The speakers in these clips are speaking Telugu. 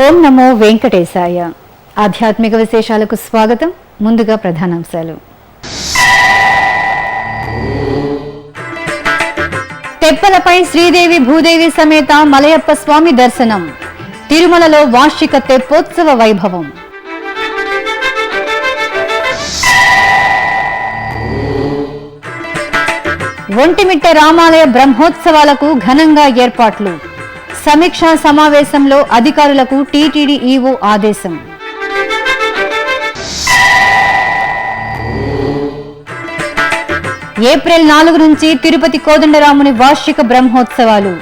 ఓం నమో వెంకటేశాయ. ఆధ్యాత్మిక విశేషాలకు స్వాగతం. ముందుగా ప్రధానాంశాలు. తెప్పలపై శ్రీదేవి భూదేవి సమేత మలయప్ప స్వామి దర్శనం. తిరుమలలో వార్షిక తెప్పోత్సవ వైభవం. ఒంటిమిట్ట రామాలయ బ్రహ్మోత్సవాలకు ఘనంగా ఏర్పాట్లు. సమీక్షా సమావేశంలో అధికారులకు టీటీడీ ఈవో ఆదేశం. ఏప్రిల్ 4 నుంచి తిరుపతి కోదండరాముని వార్షిక బ్రహ్మోత్సవాలు.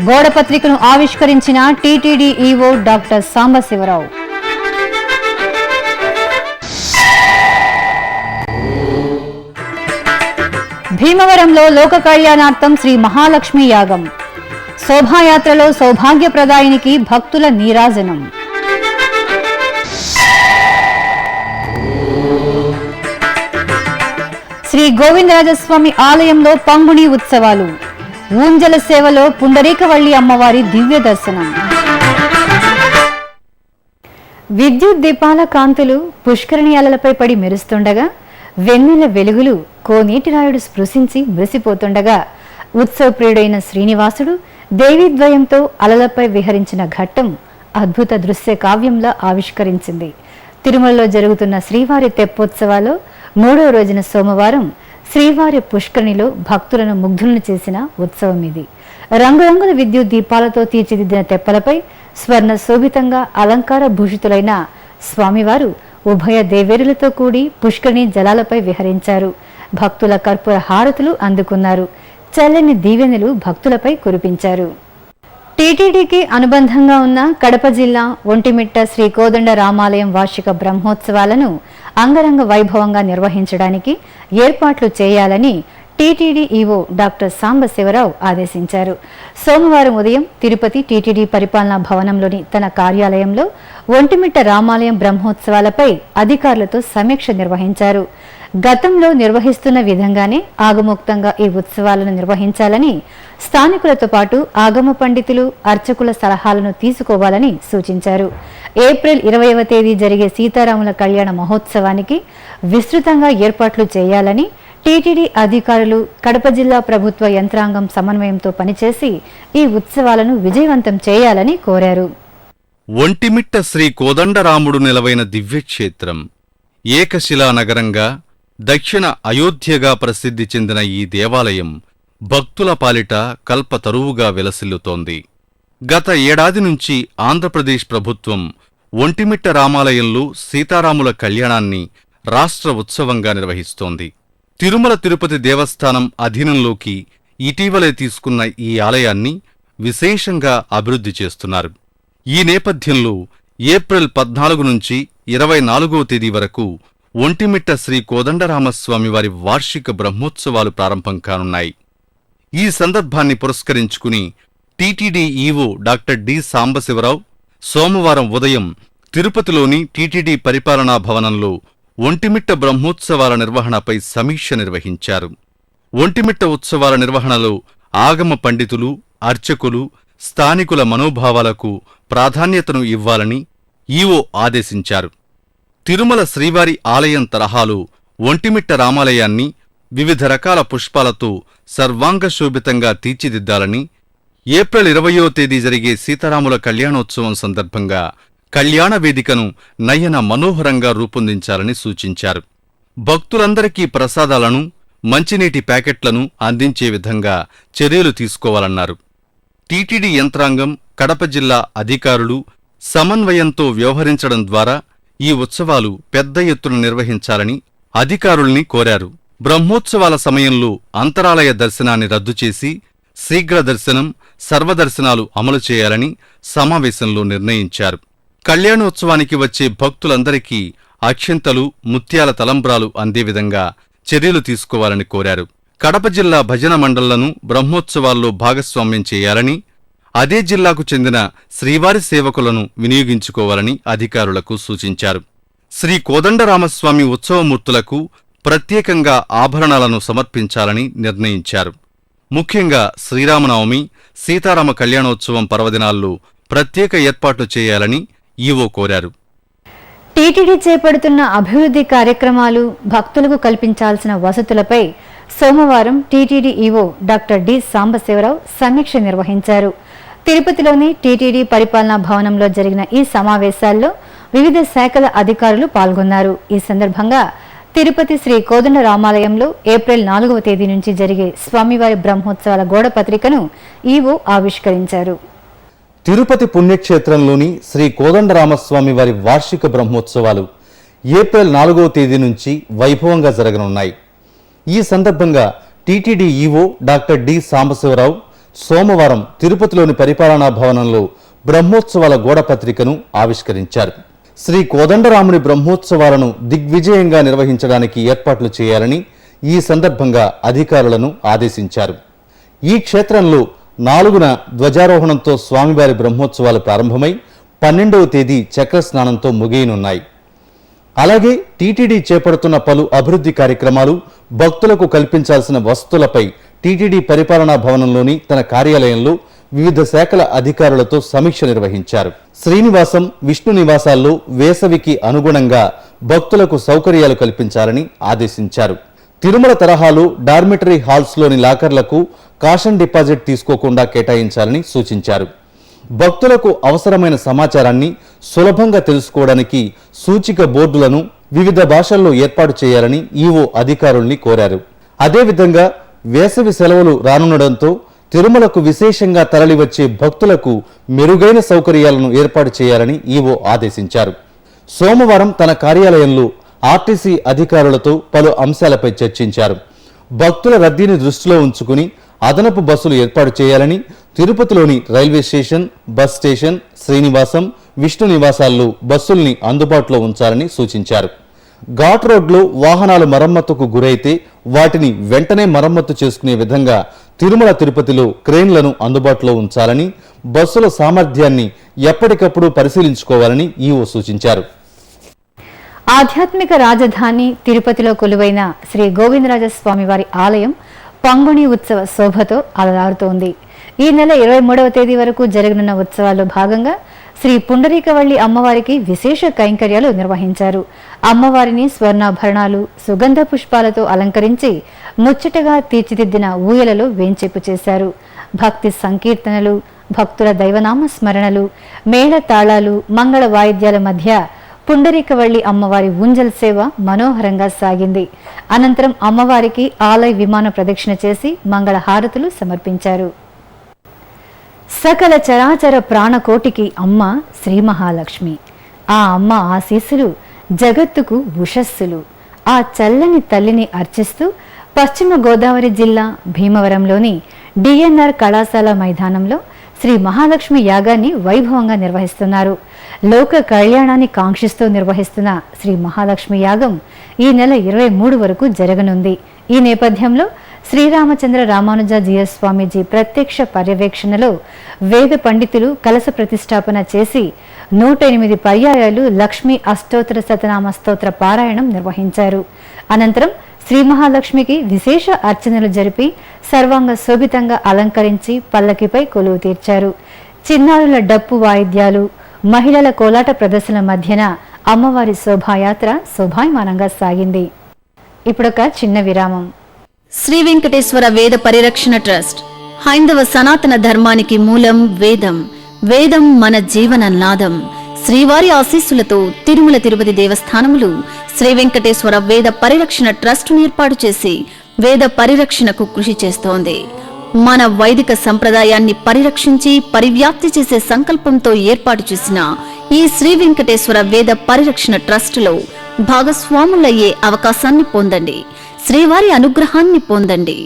గోడపత్రికను ఆవిష్కరించిన టీటీడీ ఈవో డాక్టర్ సాంబశివరావు. భీమవరంలో లోక కళ్యాణార్థం శ్రీ మహాలక్ష్మి యాగం. శోభాయాత్రలో సౌభాగ్యప్రదాయినికి భక్తుల నీరాజనం. శ్రీ గోవిందరాజస్వామి ఆలయంలో పంగుణి ఉత్సవాలు. ఊంజల సేవలో పుండరీకవల్లి అమ్మవారి దివ్య దర్శనం. విద్యుత్ దీపాల కాంతులు పుష్కరిణి అలలపై పడి మెరుస్తుండగా, వెన్నెల వెలుగులు కోనేటిరాయుడు స్పృశించి మురిసిపోతుండగా, ఉత్సవప్రియుడైన శ్రీనివాసుడు దేవీద్వయంతో అలలపై విహరించిన ఘట్టం అద్భుత దృశ్య కావ్యంలా ఆవిష్కరించింది. తిరుమలలో జరుగుతున్న శ్రీవారి తెప్పోత్సవాలో 3వ రోజున సోమవారం శ్రీవారి పుష్కరిణిలో భక్తులను ముగ్ధులను చేసిన ఉత్సవం ఇది. రంగురంగుల విద్యుత్ దీపాలతో తీర్చిదిద్దిన తెప్పలపై స్వర్ణ శోభితంగా అలంకార భూషితులైన స్వామివారు ఉభయ దేవేరులతో కూడి పుష్కరిణి జలాలపై విహరించారు. భక్తుల కర్పూర హారతులు అందుకున్నారు. చల్లని దీవెనలు భక్తులపై కురిపించారు. టీటీడీకి అనుబంధంగా ఉన్న కడప జిల్లా ఒంటిమిట్ట శ్రీ కోదండ రామాలయం వార్షిక బ్రహ్మోత్సవాలను అంగరంగ వైభవంగా నిర్వహించడానికి ఏర్పాట్లు చేయాలని టీటీడీ ఈవో డాక్టర్ సాంబశివరావు ఆదేశించారు. సోమవారం ఉదయం తిరుపతి టీటీడీ పరిపాలనా భవనంలోని తన కార్యాలయంలో ఒంటిమిట్ట రామాలయం బ్రహ్మోత్సవాలపై అధికారులతో సమీక్ష నిర్వహించారు. గతంలో నిర్వహిస్తున్న విధంగానే ఆగమోక్తంగా ఈ ఉత్సవాలను నిర్వహించాలని, స్థానికులతో పాటు ఆగమ పండితులు, అర్చకుల సలహాలను తీసుకోవాలని సూచించారు. ఏప్రిల్ 20వ తేదీ జరిగే సీతారాముల కళ్యాణ మహోత్సవానికి విస్తృతంగా ఏర్పాట్లు చేయాలని టీటీడీ అధికారులు, కడప జిల్లా ప్రభుత్వ యంత్రాంగం సమన్వయంతో పనిచేసి ఈ ఉత్సవాలను విజయవంతం చేయాలని కోరారు. ఒంటిమిట్ట శ్రీ కోదండరాముడు నిలవైన దివ్యక్షేత్రం, ఏకశిలా నగరంగా, దక్షిణ అయోధ్యగా ప్రసిద్ధి చెందిన ఈ దేవాలయం భక్తుల పాలిట కల్పతరువుగా విలసిల్లుతోంది. గత ఏడాది నుంచి ఆంధ్రప్రదేశ్ ప్రభుత్వం ఒంటిమిట్ట రామాలయంలో సీతారాముల కళ్యాణాన్ని రాష్ట్ర ఉత్సవంగా నిర్వహిస్తోంది. తిరుమల తిరుపతి దేవస్థానం అధీనంలోకి ఇటీవలే తీసుకున్న ఈ ఆలయాన్ని విశేషంగా అభివృద్ధి చేస్తున్నారు. ఈ నేపథ్యంలో ఏప్రిల్ 14 నుంచి 24వ తేదీ వరకు ఒంటిమిట్ట శ్రీ కోదండరామస్వామివారి వార్షిక బ్రహ్మోత్సవాలు ప్రారంభం కానున్నాయి. ఈ సందర్భాన్ని పురస్కరించుకుని TTD EO doctor D Sambasivarao సోమవారం ఉదయం తిరుపతిలోని టీటీడీ పరిపాలనా భవనంలో ఒంటిమిట్ట బ్రహ్మోత్సవాల నిర్వహణపై సమీక్ష నిర్వహించారు. ఒంటిమిట్ట ఉత్సవాల నిర్వహణలో ఆగమ పండితులు, అర్చకులు, స్థానికుల మనోభావాలకు ప్రాధాన్యతను ఇవ్వాలని ఈవో ఆదేశించారు. తిరుమల శ్రీవారి ఆలయం తరహాలో ఒంటిమిట్ట రామాలయాన్ని వివిధ రకాల పుష్పాలతో సర్వాంగశోభితంగా తీర్చిదిద్దాలని, ఏప్రిల్ 20వ తేదీ జరిగే సీతారాముల కళ్యాణోత్సవం సందర్భంగా కళ్యాణ వేదికను నయన మనోహరంగా రూపొందించాలని సూచించారు. భక్తులందరికీ ప్రసాదాలను, మంచినీటి ప్యాకెట్లను అందించే విధంగా చర్యలు తీసుకోవాలన్నారు. టీటీడీ యంత్రాంగం, కడప జిల్లా అధికారులు సమన్వయంతో వ్యవహరించడం ద్వారా ఈ ఉత్సవాలు పెద్ద ఎత్తున నిర్వహించాలని అధికారుల్ని కోరారు. బ్రహ్మోత్సవాల సమయంలో అంతరాలయ దర్శనాన్ని రద్దు చేసి శీఘ్ర దర్శనం, సర్వదర్శనాలు అమలు చేయాలని సమావేశంలో నిర్ణయించారు. కళ్యాణోత్సవానికి వచ్చే భక్తులందరికీ అక్షింతలు, ముత్యాల తలంబ్రాలు అందే విధంగా చర్యలు తీసుకోవాలని కోరారు. కడప జిల్లా భజన మండళ్లను బ్రహ్మోత్సవాల్లో భాగస్వామ్యం చేయాలని, అదే జిల్లాకు చెందిన శ్రీవారి సేవకులను వినియోగించుకోవాలని అధికారులకు సూచించారు. శ్రీ కోదండరామస్వామి ఉత్సవమూర్తులకు ప్రత్యేకంగా ఆభరణాలను సమర్పించాలని నిర్ణయించారు. ముఖ్యంగా శ్రీరామనవమి, సీతారామ కళ్యాణోత్సవం పర్వదినాల్లో ప్రత్యేక ఏర్పాట్లు చేయాలని ఈవో కోరారు. టీటీడీ చేపడుతున్న అభివృద్ధి కార్యక్రమాలు, భక్తులకు కల్పించాల్సిన వసతులపై సోమవారం TTD EO doctor D Sambasivarao సమీక్ష నిర్వహించారు. తిరుపతిలోని టీటీడీ పరిపాలనా భవనంలో జరిగిన ఈ సమావేశాల్లో వివిధ శాఖల అధికారులు పాల్గొన్నారు. ఈ సందర్భంగా తిరుపతి శ్రీ కోదండరామాలయంలో ఏప్రిల్ 4వ తేదీ నుంచి జరిగే స్వామివారి బ్రహ్మోత్సవాల గోడపత్రికను ఈవో ఆవిష్కరించారు. తిరుపతి పుణ్యక్షేత్రంలోని శ్రీ కోదండరామస్వామి వారి వార్షిక బ్రహ్మోత్సవాలు ఏప్రిల్ 4వ తేదీ నుంచి వైభవంగా జరగనున్నాయి. ఈ సందర్భంగా TTD EO doctor D Sambasivarao సోమవారం తిరుపతిలోని పరిపాలనా భవనంలో బ్రహ్మోత్సవాల గోడపత్రికను ఆవిష్కరించారు. శ్రీ కోదండరాముని బ్రహ్మోత్సవాలను దిగ్విజయంగా నిర్వహించడానికి ఏర్పాట్లు చేయాలని ఈ సందర్భంగా అధికారులను ఆదేశించారు. ఈ క్షేత్రంలో 4న ధ్వజారోహణంతో స్వామివారి బ్రహ్మోత్సవాలు ప్రారంభమై 12వ తేదీ చక్రస్నానంతో ముగియనున్నాయి. అలాగే టీటీడీ చేపడుతున్న పలు అభివృద్ధి కార్యక్రమాలు, భక్తులకు కల్పించాల్సిన వసతులపై టీటీడీ పరిపాలనా భవనంలోని తన కార్యాలయంలో వివిధ శాఖల అధికారులతో సమీక్ష నిర్వహించారు. శ్రీనివాసం, విష్ణు నివాసాల్లో వేసవికి అనుగుణంగా భక్తులకు సౌకర్యాలు కల్పించాలని ఆదేశించారు. తిరుమల తరహాలో డార్మిటరీ హాల్స్లోని లాకర్లకు కాషన్ డిపాజిట్ తీసుకోకుండా కేటాయించాలని సూచించారు. భక్తులకు అవసరమైన సమాచారాన్ని సులభంగా తెలుసుకోవడానికి సూచిక బోర్డులను వివిధ భాషల్లో ఏర్పాటు చేయాలని ఈవో అధికారుల్ని కోరారు. అదేవిధంగా వేసవి సెలవులు రానుండడంతో తిరుమలకు విశేషంగా తరలివచ్చే భక్తులకు మెరుగైన సౌకర్యాలను ఏర్పాటు చేయాలని ఈవో ఆదేశించారు. సోమవారం తన కార్యాలయంలో ఆర్టీసీ అధికారులతో పలు అంశాలపై చర్చించారు. భక్తుల రద్దీని దృష్టిలో ఉంచుకుని అదనపు బస్సులు ఏర్పాటు చేయాలని, తిరుపతిలోని railway station, bus station, Srinivasam, విష్ణు నివాసాల్లో బస్సుల్ని అందుబాటులో ఉంచాలని సూచించారు. ఘాట్ రోడ్లో వాహనాలు మరమ్మతుకు గురైతే వాటిని వెంటనే మరమ్మతు చేసుకునే విధంగా తిరుమల తిరుపతిలో క్రేన్లను అందుబాటులో ఉంచాలని, బస్సుల సామర్థ్యాన్ని ఎప్పటికప్పుడు పరిశీలించుకోవాలని ఈవో సూచించారు. ఆధ్యాత్మిక రాజధాని తిరుపతిలో కొలువైన శ్రీ గోవిందరాజస్వామి వారి ఆలయం పంగుణి ఉత్సవ శోభతో అలరారుతోంది. ఈ నెల 23వ తేదీ వరకు జరగనున్న ఉత్సవాల్లో భాగంగా శ్రీ పుండరీకవల్లి అమ్మవారికి విశేష కైంకర్యాలు నిర్వహించారు. అమ్మవారిని స్వర్ణాభరణాలు, సుగంధ పుష్పాలతో అలంకరించి ముచ్చటగా తీర్చిదిద్దిన ఊయలలో వేంచేపు చేశారు. భక్తి సంకీర్తనలు, భక్తుల దైవనామ స్మరణలు, మేళ తాళాలు, మంగళ వాయిద్యాల మధ్య పుండరీకవల్లి అమ్మవారి ఊంజల్ సేవ మనోహరంగా సాగింది. అనంతరం అమ్మవారికి ఆలయ విమాన ప్రదక్షిణ చేసి మంగళ హారతులు సమర్పించారు. సకల చరాచర ప్రాణకోటికి అమ్మ శ్రీ మహాలక్ష్మి. ఆ అమ్మ ఆశీస్సులు జగత్తుకు ఉషస్సులు. ఆ చల్లని తల్లిని అర్చిస్తూ పశ్చిమ గోదావరి జిల్లా భీమవరంలోని డిఎన్ఆర్ కళాశాల మైదానంలో శ్రీ మహాలక్ష్మి యాగాన్ని వైభవంగా నిర్వహిస్తున్నారు. లోక కళ్యాణాన్ని కాంక్షిస్తూ నిర్వహిస్తున్న శ్రీ మహాలక్ష్మి యాగం ఈ నెల 23 వరకు జరగనుంది. ఈ నేపథ్యంలో శ్రీరామచంద్ర రామానుజ జీఎస్ స్వామీజీ ప్రత్యక్ష పర్యవేక్షణలో వేద పండితులు కలశ ప్రతిష్టాపన చేసి 108 పర్యాయాలు లక్ష్మీ అష్టోత్తర శతనామ స్తోత్ర పారాయణం నిర్వహించారు. అనంతరం శ్రీ మహాలక్ష్మికి విశేష అర్చనలు జరిపి సర్వాంగ శోభితంగా అలంకరించి పల్లకిపై కొలువు తీర్చారు. చిన్నారుల డప్పు వాయిద్యాలు, మహిళల కోలాట ప్రదర్శన మధ్యన అమ్మవారి శోభాయాత్ర శోభాయమానంగా సాగింది. ఇప్పుడొక చిన్న విరామం. శ్రీ వెంకటేశ్వర వేద పరిరక్షణ ట్రస్ట్ హైందవ సనాతన ధర్మానికి మూలం వేదం. వేదం మన జీవన నాదం. శ్రీవారి ఆశీస్సులతో తిరుమల తిరుపతి దేవస్థానములు శ్రీ వెంకటేశ్వర వేద పరిరక్షణ ట్రస్టును ఏర్పాటు చేసి వేద పరిరక్షణకు కృషి చేస్తోంది. మన వైదిక సంప్రదాయాన్ని పరిరక్షించి పరివ్యాప్తి చేసే సంకల్పంతో ఏర్పాటు చేసిన ఈ శ్రీ వెంకటేశ్వర వేద పరిరక్షణ ట్రస్టులో భాగస్వాములయ్యే అవకాశాన్ని పొందండి. శ్రీవారి అనుగ్రహాన్ని పొందండి.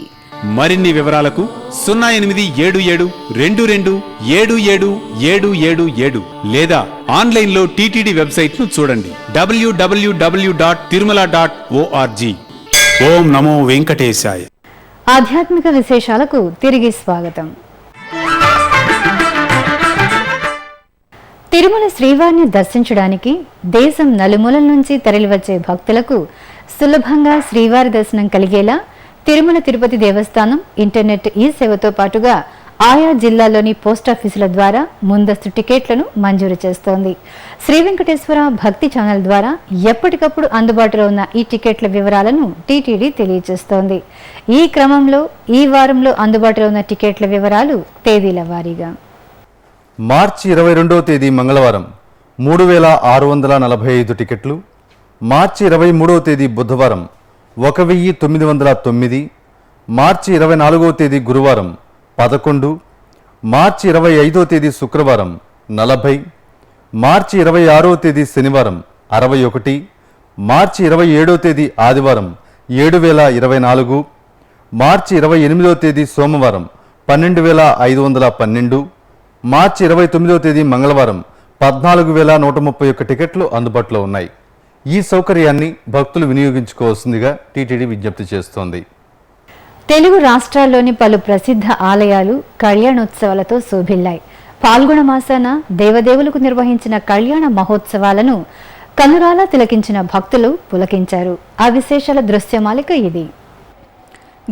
మరిన్ని వివరాలకు 0827227777 లేదా ఆన్లైన్లో టీటీడీ వెబ్సైట్ ను చూడండి www.tirumala.org. ఓం నమో వెంకటేశాయ. ఆధ్యాత్మిక విశేషాలకు తిరిగి స్వాగతం. తిరుమల శ్రీవారిని దర్శించడానికి దేశం నలుమూలల నుంచి తరలివచ్చే భక్తులకు సులభంగా శ్రీవారి దర్శనం కలిగేలా తిరుమల తిరుపతి దేవస్థానం ఇంటర్నెట్ ఈ సేవతో పాటుగా ఆయా జిల్లాల్లోని పోస్టాఫీసుల ద్వారా ముందస్తు టికెట్లను మంజూరు చేస్తోంది. శ్రీ వెంకటేశ్వర భక్తి ఛానల్ ద్వారా ఎప్పటికప్పుడు అందుబాటులో ఉన్న ఈ టికెట్ల వివరాలను టీటీడీ తెలియజేస్తోంది. ఈ క్రమంలో ఈ వారంలో అందుబాటులో ఉన్న టికెట్ల వివరాలు తేదీల వారీగా. మార్చి 22వ తేదీ మంగళవారం 3645 టికెట్లు, మార్చి 23వ తేదీ బుధవారం 1909, మార్చి 24వ తేదీ గురువారం 11, మార్చి 25వ తేదీ శుక్రవారం 40, మార్చి 26వ తేదీ శనివారం 61, మార్చి 27వ తేదీ ఆదివారం 7024, మార్చి 28వ తేదీ సోమవారం 12512, మార్చి 29వ తేదీ మంగళవారం 14131 టికెట్లు అందుబాటులో ఉన్నాయి. ఈ సౌకర్యాన్ని భక్తులు వినియోగించుకోవాల్సిందిగా టీటీడీ విజ్ఞప్తి చేస్తోంది. తెలుగు రాష్ట్రాల్లోని పలు ప్రసిద్ధ ఆలయాలు కళ్యాణోత్సవాలతో శోభిల్లాయి. పాల్గొన మాసాన దేవదేవులకు నిర్వహించిన కళ్యాణ మహోత్సవాలను కనురాలా తిలకించిన భక్తులు పులకించారు. ఆ విశేషాల దృశ్యమాలిక ఇది.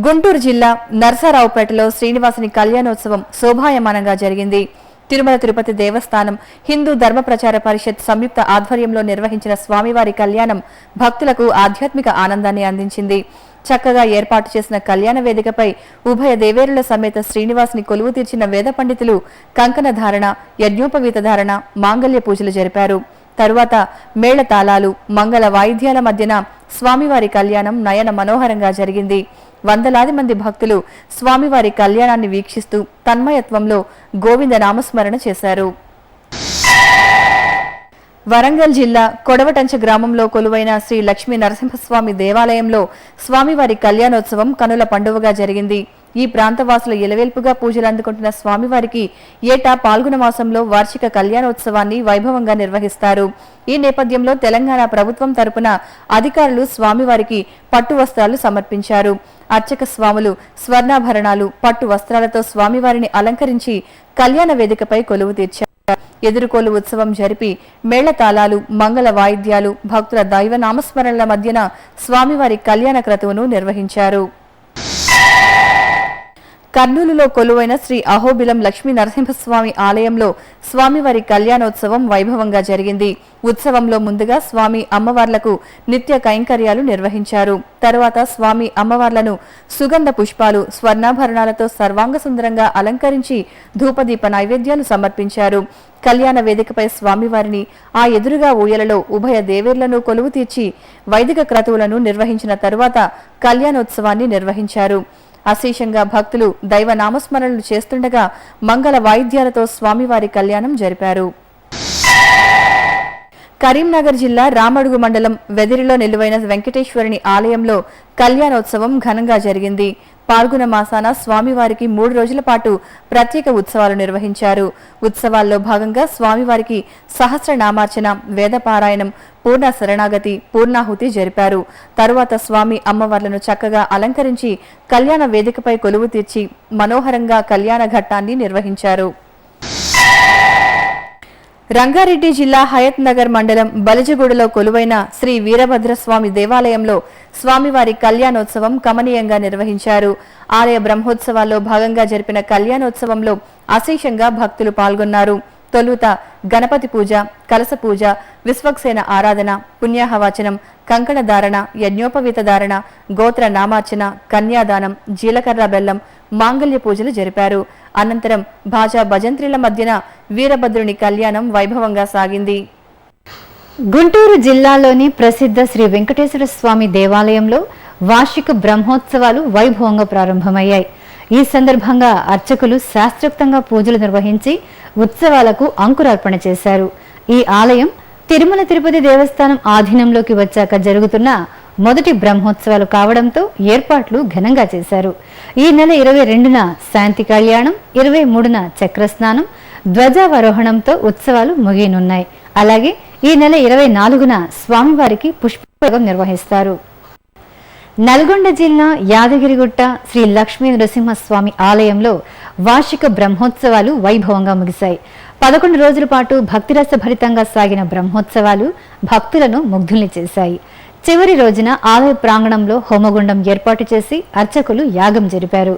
గుంటూరు జిల్లా నర్సారావుపేటలో శ్రీనివాసుని కళ్యాణోత్సవం శోభాయమానంగా జరిగింది. తిరుమల తిరుపతి దేవస్థానం హిందూ ధర్మ ప్రచార పరిషత్ సంయుక్త ఆధ్వర్యంలో నిర్వహించిన స్వామివారి కళ్యాణం భక్తులకు ఆధ్యాత్మిక ఆనందాన్ని అందించింది. చక్కగా ఏర్పాటు చేసిన కళ్యాణ వేదికపై ఉభయ దేవేరుల సమేత శ్రీనివాసుని కొలువు తీర్చిన వేద పండితులు కంకణ ధారణ, యజ్ఞోపవీత ధారణ, మాంగళ్య పూజలు జరిపారు. తరువాత మేళతాళాలు, మంగళ వాయిద్యాల మధ్యన స్వామివారి కళ్యాణం నయన మనోహరంగా జరిగింది. వందలాది మంది భక్తులు స్వామివారి కళ్యాణాన్ని వీక్షిస్తూ తన్మయత్వంలో గోవింద నామస్మరణ చేశారు. వరంగల్ జిల్లా కొడవటంచ గ్రామంలో కొలువైన శ్రీ లక్ష్మీ నరసింహస్వామి దేవాలయంలో స్వామివారి కళ్యాణోత్సవం కనుల పండువగా జరిగింది. ఈ ప్రాంతవాసుల ఇలవేల్పుగా పూజలు అందుకుంటున్న స్వామివారికి ఏటా పాల్గొన మాసంలో వార్షిక కళ్యాణోత్సవాన్ని వైభవంగా నిర్వహిస్తారు. ఈ నేపథ్యంలో తెలంగాణ ప్రభుత్వం తరపున అధికారులు స్వామివారికి పట్టు వస్త్రాలు సమర్పించారు. అర్చక స్వాములు స్వర్ణాభరణాలు, పట్టు వస్త్రాలతో స్వామివారిని అలంకరించి కళ్యాణ వేదికపై కొలువు తీర్చారు. ఎదురుకోలు ఉత్సవం జరిపి మేళతాళాలు, మంగళ వాయిద్యాలు, భక్తుల దైవ నామస్మరణల మధ్యన స్వామివారి కళ్యాణ క్రతువును నిర్వహించారు. కర్నూలులో కొలువైన శ్రీ అహోబిలం లక్ష్మీ నరసింహస్వామి ఆలయంలో స్వామివారి కళ్యాణోత్సవం వైభవంగా జరిగింది. ఉత్సవంలో ముందుగా స్వామి అమ్మవార్లకు నిత్య కైంకర్యాలు నిర్వహించారు. తరువాత స్వామి అమ్మవార్లను సుగంధ పుష్పాలు, స్వర్ణాభరణాలతో సర్వాంగ సుందరంగా అలంకరించి ధూపదీప నైవేద్యాలు సమర్పించారు. కళ్యాణ వేదికపై స్వామివారిని, ఆ ఎదురుగా ఊయలలో ఉభయ దేవేర్లను కొలువు తీర్చి వైదిక క్రతువులను నిర్వహించిన తరువాత కళ్యాణోత్సవాన్ని నిర్వహించారు. అశేషంగా భక్తులు దైవ నామస్మరణలు చేస్తుండగా మంగళ వాయిద్యాలతో స్వామివారి కళ్యాణం జరిపారు. కరీంనగర్ జిల్లా రామడుగు మండలం వెదిరిలో నిలువైన వెంకటేశ్వరుని ఆలయంలో కళ్యాణోత్సవం ఘనంగా జరిగింది. పాల్గొన మాసాన స్వామివారికి 3 రోజుల పాటు ప్రత్యేక ఉత్సవాలు నిర్వహించారు. ఉత్సవాల్లో భాగంగా స్వామివారికి సహస్రనామార్చన, వేదపారాయణం, పూర్ణ శరణాగతి, పూర్ణాహుతి జరిపారు. తరువాత స్వామి అమ్మవార్లను చక్కగా అలంకరించి కళ్యాణ వేదికపై కొలువు తీర్చి మనోహరంగా కళ్యాణ ఘట్టాన్ని నిర్వహించారు. రంగారెడ్డి జిల్లా హయత్ నగర్ మండలం బలిజగూడలో కొలువైన శ్రీ వీరభద్రస్వామి దేవాలయంలో స్వామివారి కళ్యాణోత్సవం కమనీయంగా నిర్వహించారు. ఆలయ బ్రహ్మోత్సవాల్లో భాగంగా జరిపిన కళ్యాణోత్సవంలో అశేషంగా భక్తులు పాల్గొన్నారు. తొలుత గణపతి పూజ, కలస పూజ, విశ్వక్సేన ఆరాధన, పుణ్యాహవాచనం, కంకణ ధారణ, యజ్ఞోపవీత ధారణ, గోత్ర నామార్చన, కన్యాదానం, జీలకర్ర బెల్లం, మాంగళ్య పూజలు జరిపారు. అనంతరం భాజా భజంత్రిల మధ్యన వీరభద్రుని కళ్యాణం వైభవంగా సాగింది. గుంటూరు జిల్లాలోని ప్రసిద్ధ శ్రీ వెంకటేశ్వర స్వామి దేవాలయంలో వార్షిక బ్రహ్మోత్సవాలు వైభవంగా ప్రారంభమయ్యాయి. ఈ సందర్భంగా అర్చకులు శాస్త్రోక్తంగా పూజలు నిర్వహించి ఉత్సవాలకు అంకురార్పణ చేశారు. ఈ ఆలయం తిరుమల తిరుపతి దేవస్థానం ఆధీనంలోకి వచ్చాక జరుగుతున్న మొదటి బ్రహ్మోత్సవాలు కావడంతో ఏర్పాట్లు ఘనంగా చేశారు. ఈ నెల 22న శాంతి కళ్యాణం, 23న చక్రస్నానం, ధ్వజావరోహణంతో ఉత్సవాలు ముగియనున్నాయి. అలాగే ఈ నెల 24న స్వామివారికి పుష్పయాగం నిర్వహిస్తారు. నల్గొండ జిల్లా యాదగిరిగుట్ట శ్రీ లక్ష్మీ నరసింహస్వామి ఆలయంలో వార్షిక బ్రహ్మోత్సవాలు వైభవంగా ముగిశాయి. 11 రోజుల పాటు భక్తిరసభరితంగా సాగిన బ్రహ్మోత్సవాలు భక్తులను ముగ్ధుల్ని చేశాయి. చివరి రోజున ఆలయ ప్రాంగణంలో హోమగుండం ఏర్పాటు చేసి అర్చకులు యాగం జరిపారు.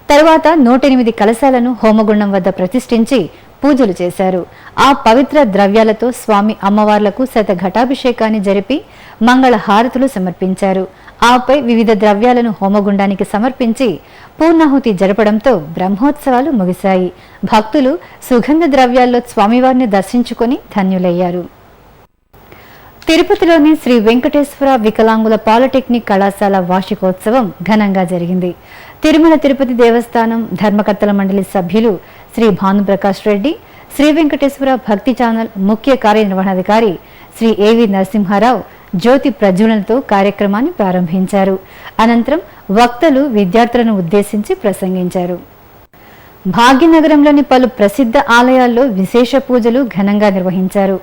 తరువాత 108 కలశాలను హోమగుండం వద్ద ప్రతిష్ఠించి పూజలు చేశారు. ఆ పవిత్ర ద్రవ్యాలతో స్వామి అమ్మవార్లకు శతఘటాభిషేకాన్ని జరిపి మంగళ హారతులు సమర్పించారు. ఆపై వివిధ ద్రవ్యాలను హోమగుండానికి సమర్పించి పూర్ణాహుతి జరపడంతో బ్రహ్మోత్సవాలు ముగిశాయి. భక్తులు సుగంధ ద్రవ్యాల్లో స్వామివారిని దర్శించుకొని ధన్యులయ్యారు. తిరుపతిలోని శ్రీ వెంకటేశ్వర వికలాంగుల పాలిటెక్నిక్ కళాశాల వార్షికోత్సవం ఘనంగా జరిగింది. తిరుమల తిరుపతి దేవస్థానం ధర్మకర్తల మండలి సభ్యులు శ్రీ భానుప్రకాష్ రెడ్డి, శ్రీ వెంకటేశ్వర భక్తి ఛానల్ ముఖ్య కార్యనిర్వహణాధికారి శ్రీ ఏవి నరసింహారావు జ్యోతి ప్రజ్వలనతో కార్యక్రమాన్ని ప్రారంభించారు. అనంతరం వక్తలు విద్యార్థులను ఉద్దేశించి ప్రసంగించారు. భాగ్యనగరంలోని పలు ప్రసిద్ధ ఆలయాల్లో విశేష పూజలు ఘనంగా నిర్వహించారు.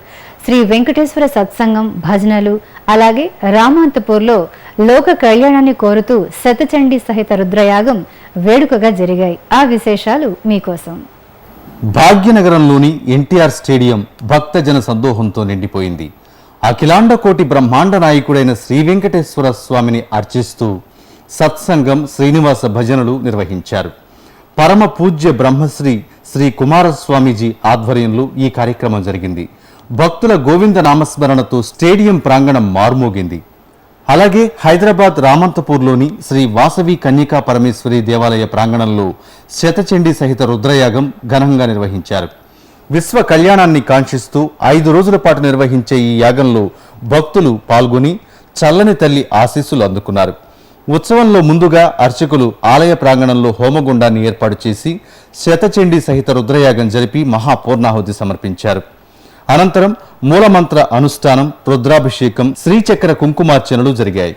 శ్రీ వెంకటేశ్వర సత్సంగం, భజనలు, అలాగే రామాంతపూర్లో లోక కళ్యాణాన్ని కోరుతూ శతచండీ సహిత రుద్రయాగం వేడుకగా జరిగాయి. ఆ విశేషాలు మీకోసం. భాగ్యనగరంలోని ఎన్టీఆర్ స్టేడియం భక్తజన సందోహంతో నిండిపోయింది. అఖిలాండ కోటి బ్రహ్మాండ నాయకుడైన శ్రీ వెంకటేశ్వర స్వామిని అర్చిస్తూ సత్సంగం, శ్రీనివాస భజనలు నిర్వహించారు. పరమ పూజ్య బ్రహ్మశ్రీ శ్రీ కుమారస్వామీజీ ఆధ్వర్యంలో ఈ కార్యక్రమం జరిగింది. భక్తుల గోవింద నామస్మరణతో స్టేడియం ప్రాంగణం మార్మోగింది. అలాగే హైదరాబాద్ రామంతపూర్లోని శ్రీ వాసవి కన్యకా పరమేశ్వరి దేవాలయ ప్రాంగణంలో శతచండీ సహిత రుద్రయాగం ఘనంగా నిర్వహించారు. విశ్వ కళ్యాణాన్ని కాంక్షిస్తూ 5 రోజుల పాటు నిర్వహించే ఈ యాగంలో భక్తులు పాల్గొని చల్లని తల్లి ఆశీస్సులు అందుకున్నారు. ఉత్సవంలో ముందుగా అర్చకులు ఆలయ ప్రాంగణంలో హోమగుండాన్ని ఏర్పాటు చేసి శతచండీ సహిత రుద్రయాగం జరిపి మహాపూర్ణాహుతి సమర్పించారు. అనంతరం మూలమంత్ర అనుష్ఠానం, రుద్రాభిషేకం, శ్రీచక్ర కుంకుమార్చనలు జరిగాయి.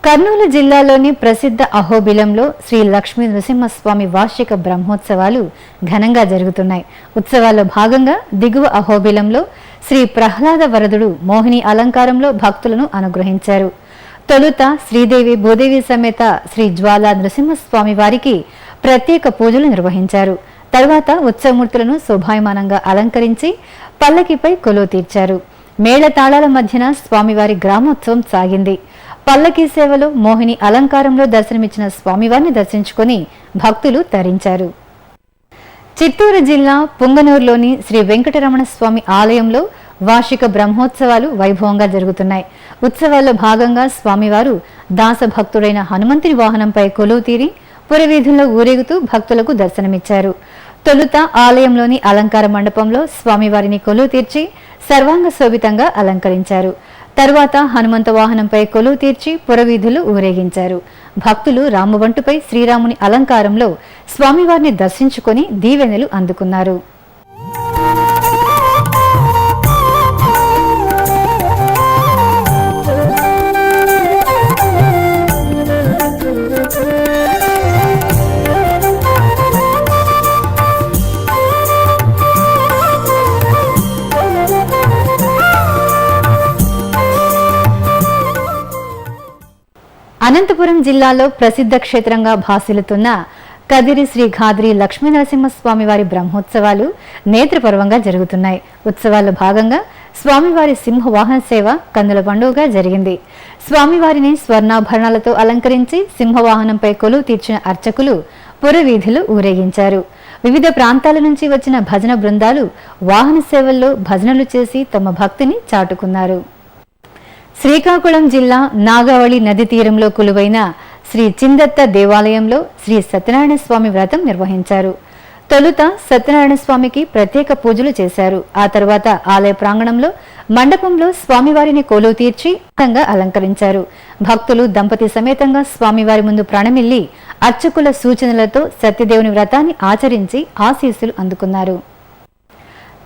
కర్నూలు జిల్లాలోని ప్రసిద్ధ అహోబిలంలో శ్రీ లక్ష్మీ నృసింహస్వామి వార్షిక బ్రహ్మోత్సవాలు ఘనంగా జరుగుతున్నాయి. ఉత్సవాల్లో భాగంగా దిగువ అహోబిలంలో శ్రీ ప్రహ్లాద వరదుడు మోహిని అలంకారంలో భక్తులను అనుగ్రహించారు. తొలుత శ్రీదేవి భూదేవి సమేత శ్రీ జ్వాలా నృసింహస్వామి వారికి ప్రత్యేక పూజలు నిర్వహించారు. తర్వాత ఉత్సవమూర్తులను శోభాయమానంగా అలంకరించి పల్లకిపై కొలువు తీర్చారు. మేళతాళాల మధ్యన స్వామివారి గ్రామోత్సవం సాగింది. పల్లకీ సేవలో మోహిని అలంకారంలో దర్శనమిచ్చిన స్వామివారిని దర్శించుకుని భక్తులు తరించారు. చిత్తూరు జిల్లా పుంగనూరులోని శ్రీ వెంకటరమణ స్వామి ఆలయంలో వార్షిక బ్రహ్మోత్సవాలు వైభవంగా జరుగుతున్నాయి. ఉత్సవాల్లో భాగంగా స్వామివారు దాసభక్తుడైన హనుమంతుని వాహనంపై కొలువు తీరి పురవీధుల్లో ఊరేగుతూ భక్తులకు దర్శనమిచ్చారు. తొలుత ఆలయంలోని అలంకార మండపంలో స్వామివారిని కొలువు తీర్చి సర్వాంగ శోభితంగా అలంకరించారు. తరువాత హనుమంత వాహనంపై కొలువు తీర్చి పురవీధులు ఊరేగించారు. భక్తులు రామబంటుపై శ్రీరాముని అలంకారంలో స్వామివారిని దర్శించుకొని దీవెనలు అందుకున్నారు. అనంతపురం జిల్లాలో ప్రసిద్ధ క్షేత్రంగా భాసిల్లుతున్న కదిరి శ్రీ ఘాద్రి లక్ష్మీ నరసింహస్వామి వారి బ్రహ్మోత్సవాలు నేత్రపర్వంగా జరుగుతున్నాయి. ఉత్సవాల్లో భాగంగా స్వామివారి సింహవాహన సేవ కన్నుల పండుగగా జరిగింది. స్వామివారిని స్వర్ణాభరణాలతో అలంకరించి సింహవాహనంపై కొలువు తీర్చిన అర్చకులు పురవీధులు ఊరేగించారు. వివిధ ప్రాంతాల నుంచి వచ్చిన భజన బృందాలు వాహన సేవల్లో భజనలు చేసి తమ భక్తిని చాటుకున్నారు. శ్రీకాకుళం జిల్లా నాగావళి నది తీరంలో కొలువైన శ్రీ చిందత్త దేవాలయంలో శ్రీ సత్యనారాయణ స్వామి వ్రతం నిర్వహించారు. తొలుత సత్యనారాయణ స్వామికి ప్రత్యేక పూజలు చేశారు. ఆ తర్వాత ఆలయ ప్రాంగణంలో మండపంలో స్వామివారిని కొలువు తీర్చి అందంగా అలంకరించారు. భక్తులు దంపతి సమేతంగా స్వామివారి ముందు ప్రణమిల్లి అర్చకుల సూచనలతో సత్యదేవుని వ్రతాన్ని ఆచరించి ఆశీస్సులు అందుకున్నారు.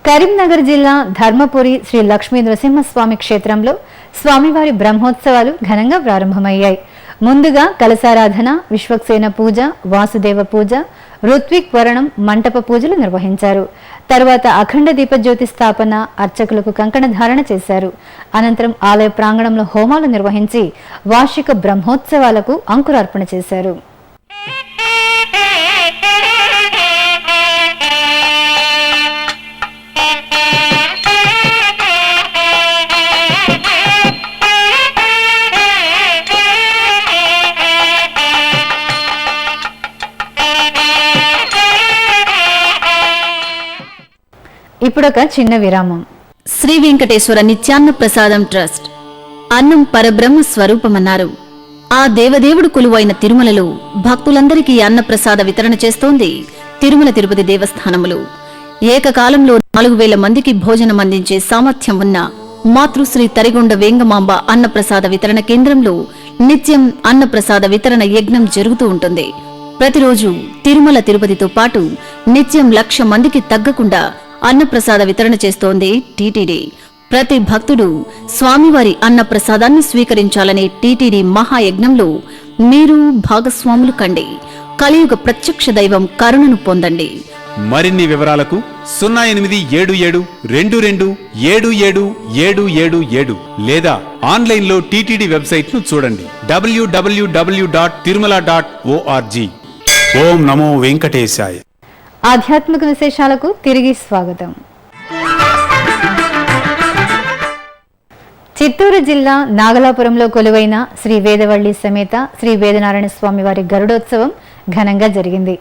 కరీంనగర్ జిల్లా ధర్మపురి శ్రీ లక్ష్మీ నృసింహస్వామి క్షేత్రంలో స్వామివారి బ్రహ్మోత్సవాలు ఘనంగా ప్రారంభమయ్యాయి. ముందుగా కలశారాధన, విశ్వక్సేన పూజ, వాసుదేవ పూజ, ఋత్విక్ వరణం, మంటప పూజలు నిర్వహించారు. తర్వాత అఖండ దీపజ్యోతి స్థాపన, అర్చకులకు కంకణ ధారణ చేశారు. అనంతరం ఆలయ ప్రాంగణంలో హోమాలు నిర్వహించి వార్షిక బ్రహ్మోత్సవాలకు అంకురార్పణ చేశారు. ఇప్పుడొక చిన్న విరామం. శ్రీ వెంకటేశ్వర నిత్యాన్న ప్రసాదం ట్రస్ట్ అన్నం పరబ్రహ్మ స్వరూపమన్నారు. ఆ దేవదేవుడు కొలువైన తిరుమలలో భక్తులందరికీ అన్నప్రసాద వితరణ చేస్తోంది తిరుమల తిరుపతి దేవస్థానములు. ఏకకాలంలో 4,000 మందికి భోజనం అందించే సామర్థ్యం ఉన్న మాతృశ్రీ తరిగొండ వేంగమాంబ అన్నప్రసాద వితరణ కేంద్రంలో నిత్యం అన్నప్రసాద వితరణ యజ్ఞం జరుగుతూ ఉంటుంది. ప్రతిరోజు తిరుమల తిరుపతితో పాటు నిత్యం 1,00,000 మందికి తగ్గకుండా అన్నప్రసాద వితరణ చేస్తోంది టీటీడీ. ప్రతి భక్తుడు స్వామివారి అన్నప్రసాదాన్ని స్వీకరించాలనే టీటీడీ మహాయజ్ఞంలో మీరు భాగస్వాములు కండి. కలియుగ ప్రత్యక్ష దైవం కరుణను పొందండి. మరిన్ని వివరాలకు 0887227777 లేదా ఆన్లైన్లో టీటీడీ వెబ్సైట్ను చూడండి www.tirumala.org. ఓం నమో వెంకటేశాయ. ఆధ్యాత్మిక విశేషాలకు తిరిగి స్వాగతం. చిత్తూరు జిల్లా నాగలాపురంలో కొలువైన శ్రీ వేదవల్లి సమేత శ్రీ వేదనారాయణ స్వామి వారి గరుడోత్సవం ఘనంగా జరిగింది.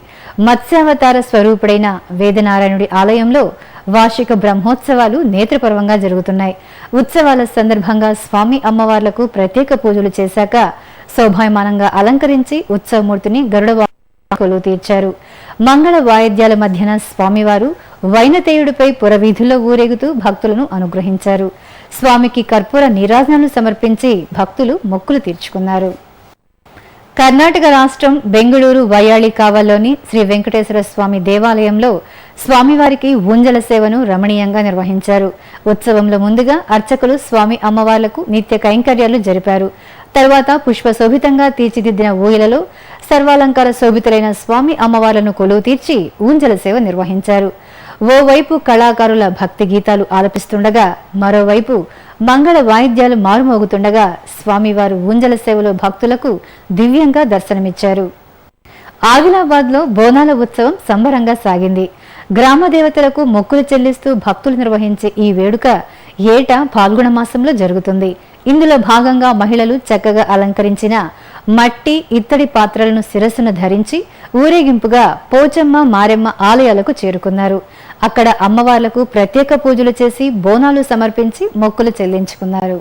మత్స్యావతార స్వరూపుడైన వేదనారాయణుడి ఆలయంలో వార్షిక బ్రహ్మోత్సవాలు నేత్రపర్వంగా జరుగుతున్నాయి. ఉత్సవాల సందర్భంగా స్వామి అమ్మవార్లకు ప్రత్యేక పూజలు చేశాక శోభాయమానంగా అలంకరించి ఉత్సవమూర్తిని గరుడ కొలువు తీర్చారు. మంగళ వాయిద్యాల మధ్యన స్వామివారు వైనతేయుడిపై పురవీధుల్లో ఊరేగుతూ భక్తులను అనుగ్రహించారు. స్వామికి కర్పూర నీరాజనాలు సమర్పించి భక్తులు మొక్కులు తీర్చుకున్నారు. కర్ణాటక రాష్ట్రం బెంగళూరు వయ్యాళి కావల్లోని శ్రీ వెంకటేశ్వర స్వామి దేవాలయంలో స్వామివారికి ఊంజల సేవను రమణీయంగా నిర్వహించారు. ఉత్సవంలో ముందుగా అర్చకులు స్వామి అమ్మవార్లకు నిత్య కైంకర్యాలు జరిపారు. తర్వాత పుష్పశోభితంగా తీర్చిదిద్దిన ఊయలలో సర్వాలంకార శోభితులైన స్వామి అమ్మవార్లను కొలువు తీర్చి ఊంజల సేవ నిర్వహించారు. ఓవైపు కళాకారుల భక్తి గీతాలు ఆలపిస్తుండగా మరోవైపు మంగళ వాయిద్యాలు మారుమోగుతుండగా స్వామివారు ఊంజల సేవలో భక్తులకు దివ్యంగా దర్శనమిచ్చారు. ఆదిలాబాద్లో బోనాల ఉత్సవం సంబరంగా సాగింది. గ్రామ దేవతలకు మొక్కులు చెల్లిస్తూ భక్తులు నిర్వహించే ఈ వేడుక ఏటా పాల్గొన మాసంలో జరుగుతుంది. ఇందులో భాగంగా మహిళలు చక్కగా అలంకరించిన మట్టి ఇత్తడి పాత్రలను శిరస్సున ధరించి ఊరేగింపుగా పోచమ్మ మారెమ్మ ఆలయాలకు చేరుకున్నారు. అక్కడ అమ్మవార్లకు ప్రత్యేక పూజలు చేసి బోనాలు సమర్పించి మొక్కులు చెల్లించుకున్నారు.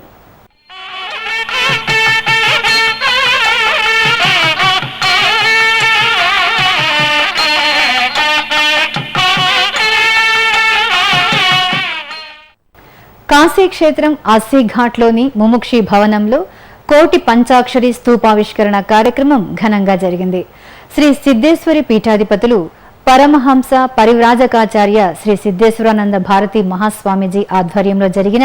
కాశీక్షేత్రం అస్సీఘాట్లోని ముముక్షి భవనంలో కోటి పంచాక్షరి స్తూపావిష్కరణ కార్యక్రమం ఘనంగా జరిగింది. శ్రీ సిద్ధేశ్వరి పీఠాధిపతులు పరమహంస పరివ్రాజకాచార్య శ్రీ సిద్ధేశ్వరానంద భారతి మహాస్వామీజీ ఆధ్వర్యంలో జరిగిన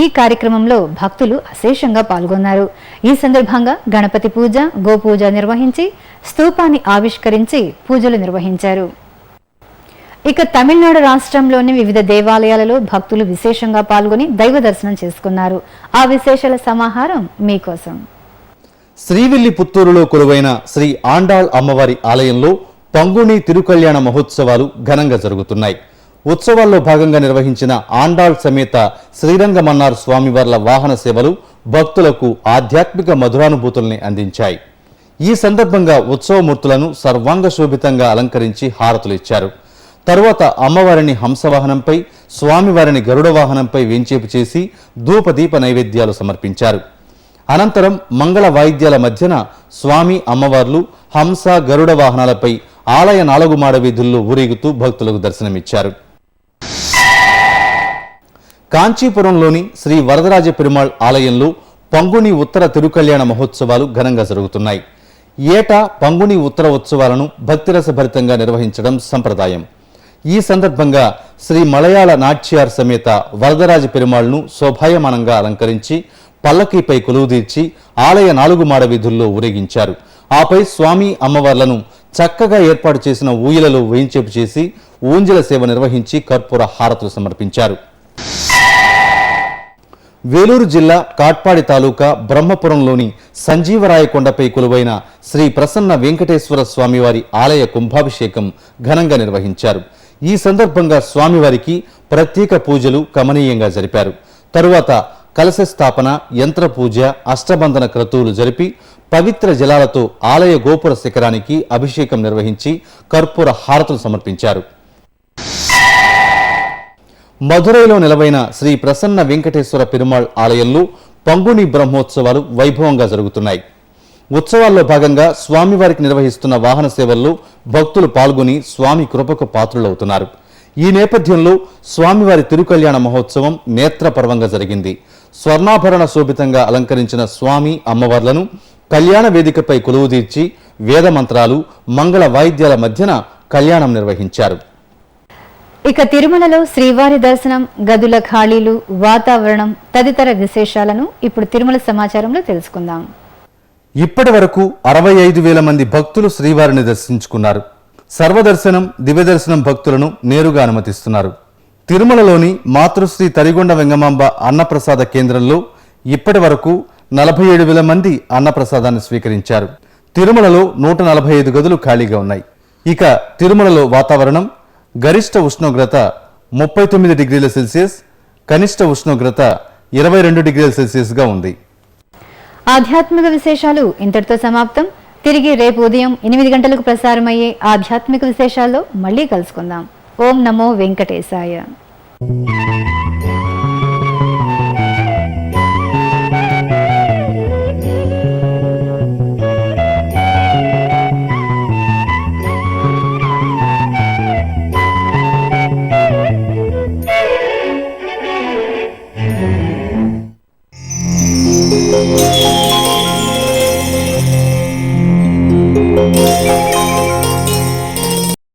ఈ కార్యక్రమంలో భక్తులు అశేషంగా పాల్గొన్నారు. ఈ సందర్భంగా గణపతి పూజ, గోపూజ నిర్వహించి స్తూపాన్ని ఆవిష్కరించి పూజలు నిర్వహించారు. ఇక తమిళనాడు రాష్ట్రంలోని వివిధ దేవాలయాలలో భక్తులు విశేషంగా పాల్గొని దైవ దర్శనం చేసుకున్నారు. ఆ విశేషాల సమాహారం మీకోసం. శ్రీవిల్లిపుత్తూరులో కొలువైన శ్రీ ఆండాళ్ అమ్మవారి ఆలయంలో పంగుని తిరుకల్యాణ మహోత్సవాలు ఘనంగా జరుగుతున్నాయి. ఉత్సవాల్లో భాగంగా నిర్వహించిన ఆండాళ్ సమేత శ్రీరంగమన్నార్ స్వామివార్ల వాహన సేవలు భక్తులకు ఆధ్యాత్మిక మధురానుభూతుల్ని అందించాయి. ఈ సందర్భంగా ఉత్సవమూర్తులను సర్వాంగ శోభితంగా అలంకరించి హారతులు ఇచ్చారు. తరువాత అమ్మవారిని హంసవాహనంపై, స్వామివారిని గరుడ వాహనంపై వేంచేపు చేసి ధూపదీప నైవేద్యాలు సమర్పించారు. అనంతరం మంగళ వాయిద్యాల మధ్యన స్వామి అమ్మవార్లు హంస గరుడ వాహనాలపై ఆలయ 4 మాడ వీధుల్లో ఊరేగుతూ భక్తులకు దర్శనమిచ్చారు. కాంచీపురంలోని శ్రీ వరదరాజ పెరుమాళ్ ఆలయంలో పంగుని ఉత్తర తిరుకల్యాణ మహోత్సవాలు ఘనంగా జరుగుతున్నాయి. ఏటా పంగుని ఉత్తర ఉత్సవాలను భక్తిరసభరితంగా నిర్వహించడం సంప్రదాయం. ఈ సందర్భంగా శ్రీ మలయాళ నాట్యార్ సమేత వరదరాజ పెరుమాళ్ను శోభాయమానంగా అలంకరించి పల్లకీపై కొలువుదీర్చి ఆలయ 4 మాడ వీధుల్లో ఊరేగించారు. ఆపై స్వామి అమ్మవార్లను చక్కగా ఏర్పాటు చేసిన ఊయలలో వేయించేపు చేసి ఊంజల సేవ నిర్వహించి కర్పూర హారతులు సమర్పించారు. వేలూరు జిల్లా కాట్పాడి తాలూకా బ్రహ్మపురంలోని సంజీవరాయకొండపై కొలువైన శ్రీ ప్రసన్న వెంకటేశ్వర స్వామివారి ఆలయ కుంభాభిషేకం ఘనంగా నిర్వహించారు. ఈ సందర్భంగా స్వామివారికి ప్రత్యేక పూజలు కమనీయంగా జరిపారు. తరువాత కలశ స్థాపన, యంత్ర పూజ, అష్టబంధన క్రతువులు జరిపి పవిత్ర జలాలతో ఆలయ గోపుర శిఖరానికి అభిషేకం నిర్వహించి కర్పూర హారతులు సమర్పించారు. మధురైలో నెలవైన శ్రీ ప్రసన్న వెంకటేశ్వర పెరుమాళ్ ఆలయంలో పంగుని బ్రహ్మోత్సవాలు వైభవంగా జరుగుతున్నాయి. ఉత్సవాల్లో భాగంగా స్వామివారికి నిర్వహిస్తున్న వాహన సేవల్లో భక్తులు పాల్గొని స్వామి కృపకు పాత్రులవుతున్నారు. ఈ నేపథ్యంలో స్వామివారి తిరుకల్యాణ మహోత్సవం నేత్రపర్వంగా జరిగింది. స్వర్ణాభరణ శోభితంగా అలంకరించిన స్వామి అమ్మవార్లను కళ్యాణ వేదికపై కొలువుదీర్చి వేద మంత్రాలు, మంగళ వాయిద్యాల మధ్యన కళ్యాణం నిర్వహించారు. ఇక తిరుమలలో శ్రీవారి దర్శనం, గదుల ఖాళీలు, వాతావరణం తదితర విశేషాలను ఇప్పుడు తిరుమల సమాచారంలో తెలుసుకుందాం. ఇప్పటి వరకు 65,000 మంది భక్తులు శ్రీవారిని దర్శించుకున్నారు. సర్వదర్శనం, దివ్యదర్శనం భక్తులను నేరుగా అనుమతిస్తున్నారు. తిరుమలలోని మాతృశ్రీ తరిగొండ వెంగమాంబ అన్నప్రసాద కేంద్రంలో ఇప్పటి వరకు 47,000 మంది అన్నప్రసాదాన్ని స్వీకరించారు. తిరుమలలో 145 గదులు ఖాళీగా ఉన్నాయి. ఇక తిరుమలలో వాతావరణం గరిష్ట ఉష్ణోగ్రత 39 డిగ్రీల సెల్సియస్, కనిష్ట ఉష్ణోగ్రత 22 డిగ్రీల సెల్సియస్గా ఉంది. ఆధ్యాత్మిక విశేషాలు ఇంతటితో సమాప్తం. తిరిగి రేపు ఉదయం 8 గంటలకు ప్రసారమయ్యే ఆధ్యాత్మిక విశేషాల్లో మళ్ళీ కలుసుకుందాం. ఓం నమో వెంకటేశాయ. Thank you.